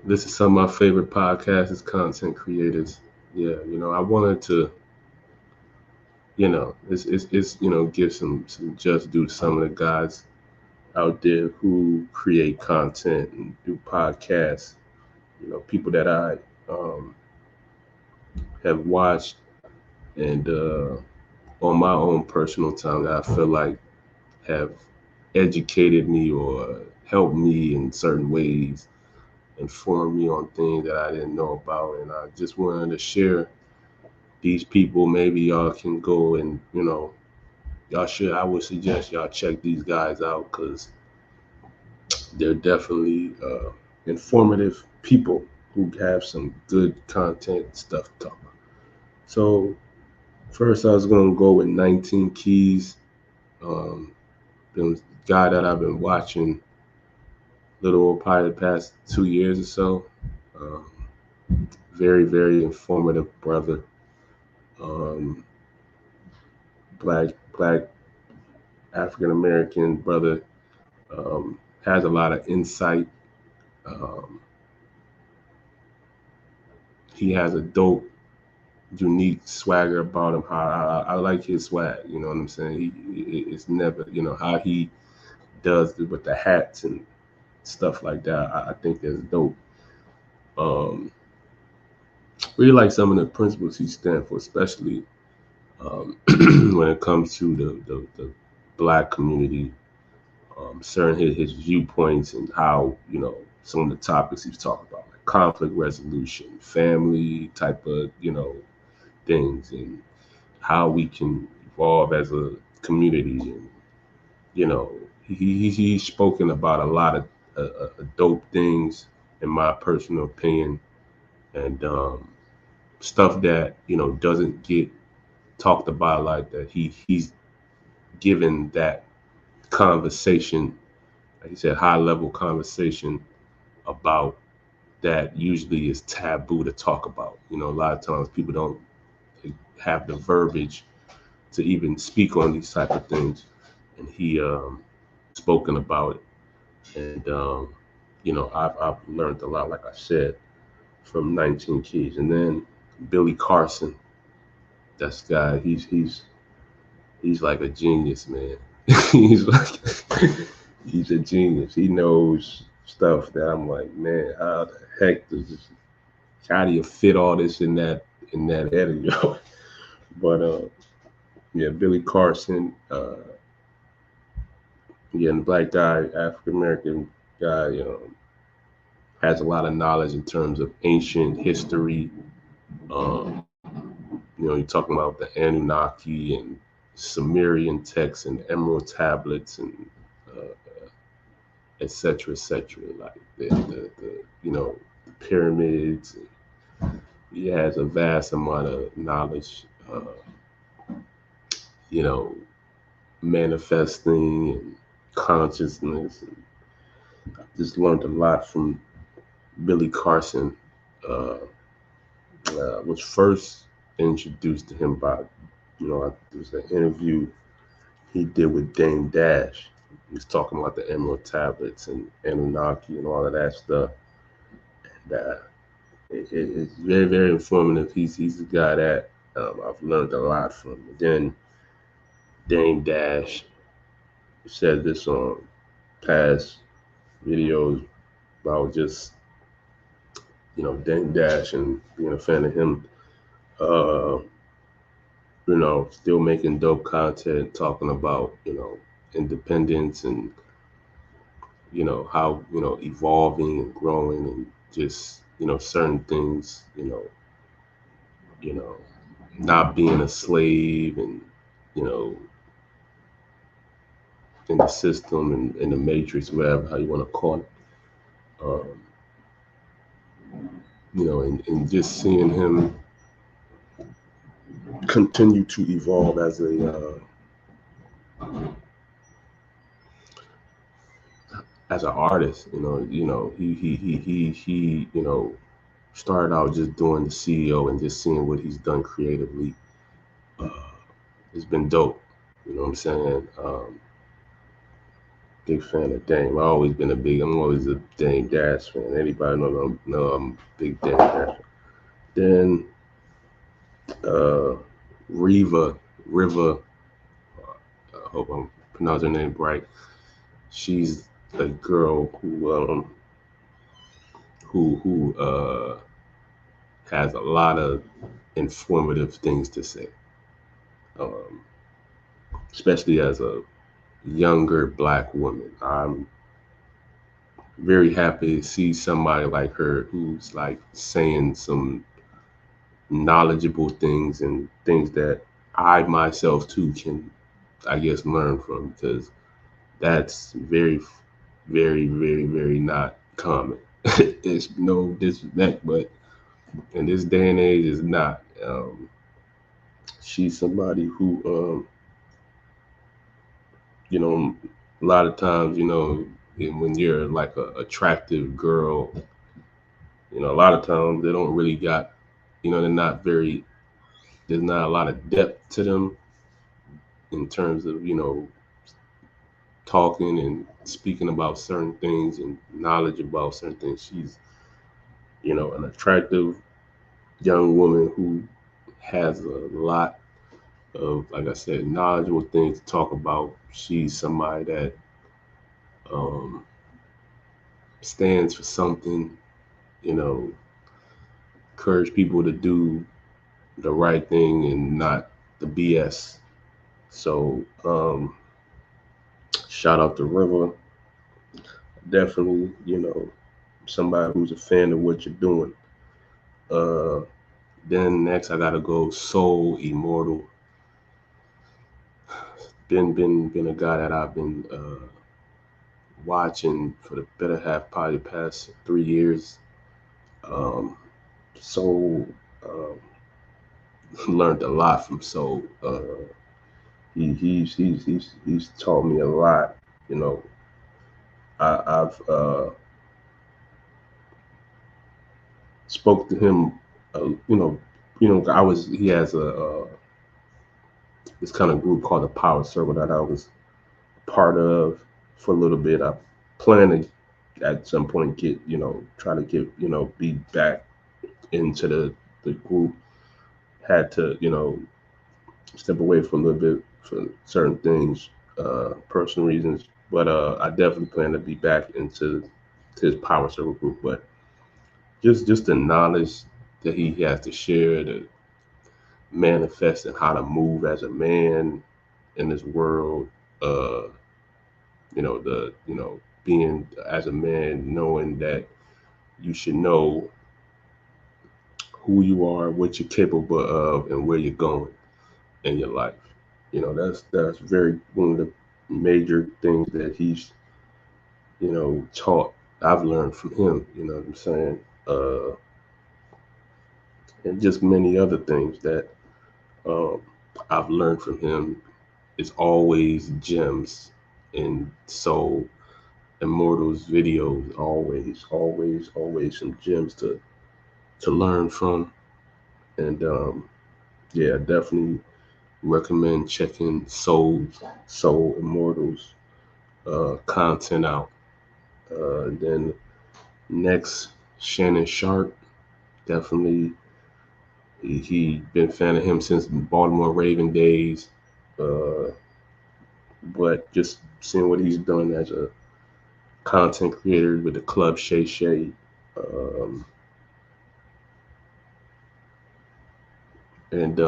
This is some of my favorite podcasts as content creators. Yeah, I wanted to, give some just due to some of the guys out there who create content and do podcasts. People that I um, have watched and on my own personal time that I feel like have educated me or helped me in certain ways, informed me on things that I didn't know about, and I just wanted to share these people. Maybe y'all can go and y'all should. I would suggest y'all check these guys out because they're definitely informative people who have some good content stuff to talk about. So first, I was gonna go with 19 Keys. Um, the guy that I've been watching little old probably the past 2 years or so. Very, very informative brother. Um, black African American brother. Has a lot of insight. Um, he has a dope, unique swagger about him. I like his swag. You know what I'm saying? It's never, how he does it with the hats and stuff like that. I think that's dope. Um, really like some of the principles he stands for, especially when it comes to the black community. Certain his viewpoints and how some of the topics he's talking about, like conflict resolution, family type of things, and how we can evolve as a community. And you know, he's spoken about a lot of dope things, in my personal opinion, and stuff that doesn't get talked about like that. He's given that conversation, like you said, high level conversation about that usually is taboo to talk about. A lot of times people don't have the verbiage to even speak on these type of things, and he spoken about it. And I've learned a lot, like I said, from 19 Keys, and then Billy Carson. That's the guy. He's like a genius, man. he's like he's a genius. He knows stuff that I'm like, man, how the heck does this? How do you fit all this in that edit, yo? But yeah, Billy Carson, again, black guy, African American guy, has a lot of knowledge in terms of ancient history. Um, you're talking about the Anunnaki and Sumerian texts and emerald tablets and et cetera, et cetera. Like the the pyramids. He has a vast amount of knowledge. Uh, you know, manifesting and consciousness. And I just learned a lot from Billy Carson. Uh, was first introduced to him by, there was an interview he did with Dame Dash. He was talking about the Emerald Tablets and Anunnaki and all of that stuff. And it's very, very informative. He's a guy that I've learned a lot from. And then Dame Dash said this on past videos about just Dame Dash and being a fan of him. Uh, still making dope content, talking about independence and how evolving and growing and just certain things. You know, not being a slave and you know in the system and in the matrix, whatever how you want to call it. Um, and just seeing him continue to evolve as an artist. He started out just doing the CEO and just seeing what he's done creatively. Uh, it's been dope. You know what I'm saying? big fan of Dame. I'm always a Dame Dash fan. Anybody know I'm a big Dame Dash fan. Then uh, Riva, Riva, I hope I'm pronouncing her name right. She's a girl who has a lot of informative things to say, um, especially as a younger black woman. I'm very happy to see somebody like her who's like saying some knowledgeable things and things that I myself too can, I guess, learn from, because that's very, very, very, very not common. There's no disrespect, but in this day and age, it's not. She's somebody who, you know, a lot of times, when you're like a attractive girl, a lot of times they don't really got, they're not very, there's not a lot of depth to them in terms of, talking and speaking about certain things and knowledge about certain things. She's, an attractive young woman who has a lot of, like I said, knowledgeable things to talk about. She's somebody that um, stands for something, you know, encourage people to do the right thing and not the BS. So, shout out to River. Definitely, somebody who's a fan of what you're doing. Uh, then next, I gotta go Soul Immortal. Been a guy that I've been watching for the better half, probably the past 3 years. Um, Soul learned a lot from Soul. He's taught me a lot. You know, I've spoke to him. I was he has a this kind of group called the Power Circle that I was part of for a little bit. I plan to at some point get try to get be back into the group. Had to step away for a little bit for certain things, personal reasons. But I definitely plan to be back into his Power Circle group. But just the knowledge that he has to share, the manifest and how to move as a man in this world. Uh, being as a man, knowing that you should know who you are, what you're capable of, and where you're going in your life. That's very one of the major things that he's taught. I've learned from him. You know what I'm saying? And just many other things that um, I've learned from him. Is always gems in Soul Immortals videos. Always, always, always some gems to learn from. And yeah, definitely recommend checking Soul Immortals content out. Then next, Shannon Sharp. Definitely, he been a fan of him since Baltimore Raven days. Uh, but just seeing what he's done as a content creator with the club Shay Shay, um, and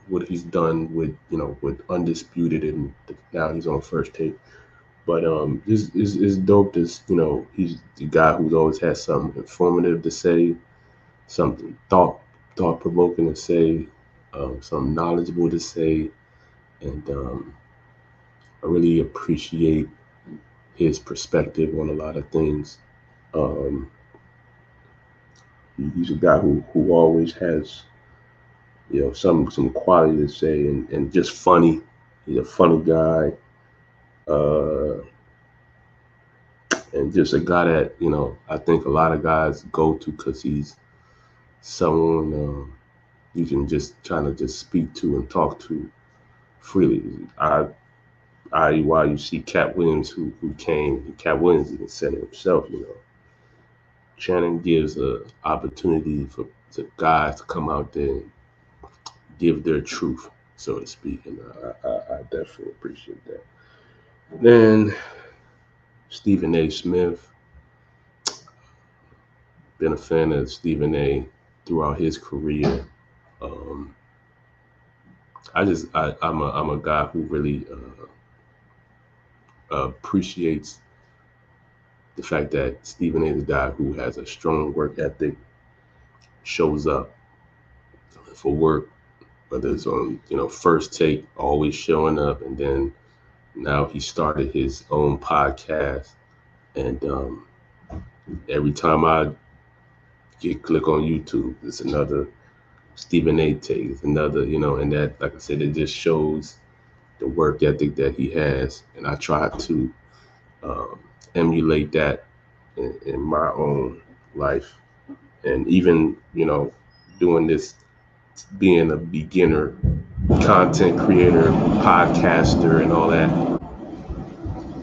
what he's done with Undisputed, and now he's on First Take. But it's dope. This he's the guy who's always has something informative to say, something thought provoking to say, something knowledgeable to say, and I really appreciate his perspective on a lot of things. Um, he's a guy who always has some quality to say, and just funny. He's a funny guy, uh, and just a guy that I think a lot of guys go to because he's someone you can just kind of just speak to and talk to freely. I While you see Cat Williams, who came, Cat Williams even said it himself, Channing gives a opportunity for to guys to come out there and give their truth, so to speak, and I definitely appreciate that. Then Stephen A. Smith, been a fan of Stephen A. throughout his career. Um, I'm a guy who really appreciates the fact that Stephen A. is a guy who has a strong work ethic, shows up for work, whether it's on First Take, always showing up, and then now he started his own podcast, and every time I click on YouTube, it's another Stephen A. take, it's another, and that, like I said, it just shows the work ethic that he has, and I try to emulate that in my own life, and even doing this, being a beginner content creator, podcaster, and all that,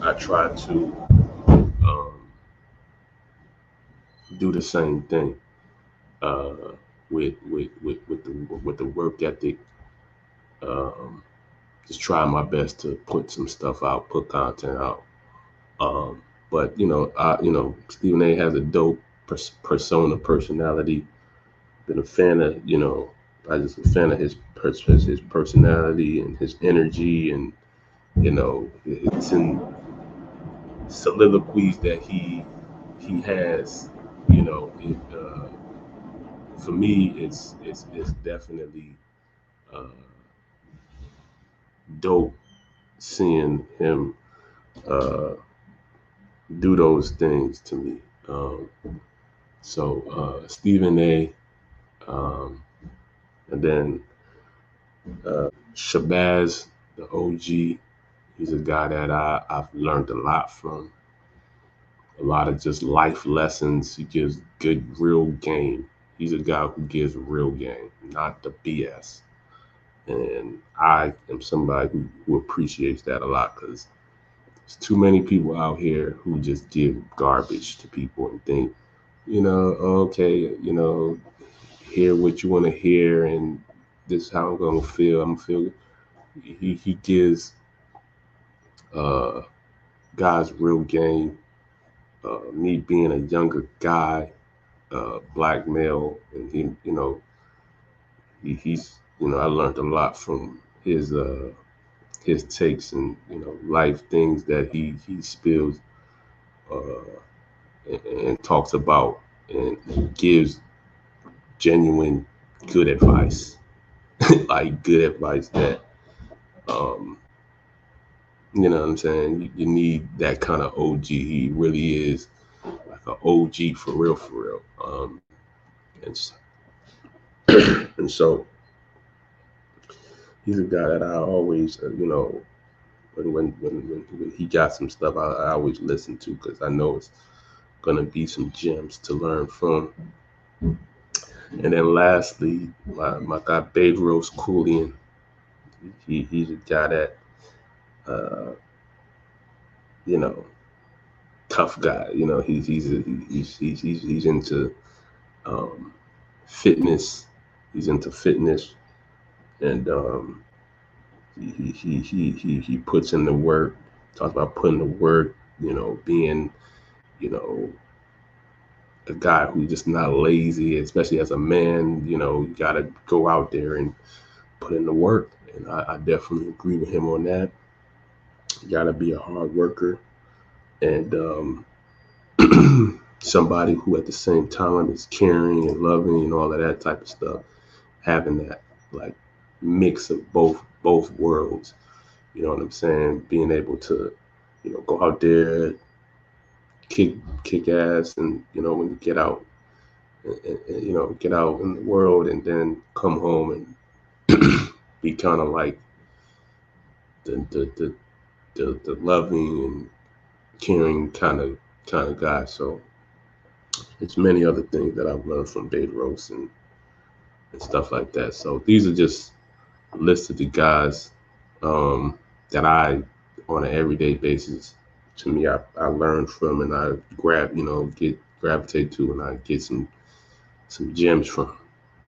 I try to do the same thing with the work ethic. Just try my best to put some stuff out, put content out. But Stephen A. has a dope persona, personality. Been a fan of I just a fan of his personality and his energy, and it's in soliloquies that he has. For me, it's definitely dope seeing him do those things to me. So Stephen A. And then Shabazz, the OG, he's a guy that I've learned a lot from. A lot of just life lessons. He gives good, real game. He's a guy who gives real game, not the BS. And I am somebody who appreciates that a lot, because there's too many people out here who just give garbage to people and think, okay, hear what you want to hear, and this is how I'm gonna feel. I'm feeling. He gives guys real game. Me being a younger guy, black male, and he's I learned a lot from his takes and life things that he spills and talks about, and gives genuine good advice. Like good advice that you know what I'm saying, you need that kind of OG. He really is like an OG for real. And so he's a guy that I always when he got some stuff, I always listen to, because I know it's gonna be some gems to learn from. And then lastly, my guy Bedros Keuilian. He's a guy that tough guy. He's into fitness. He's into fitness, and he puts in the work. Talks about putting the work. Being a guy who's just not lazy, especially as a man. You gotta go out there and put in the work, and I definitely agree with him on that. You gotta be a hard worker, and somebody who at the same time is caring and loving and all of that type of stuff. Having that like mix of both worlds, you know what I'm saying? Being able to, go out there, kick ass, and when you get out, and, get out in the world, and then come home and be kind of like the loving and caring kind of guy. So it's many other things that I've learned from Bedros and stuff like that. So these are just lists of the guys that I on an everyday basis. To me, I learn from and I gravitate to and I get some gems from.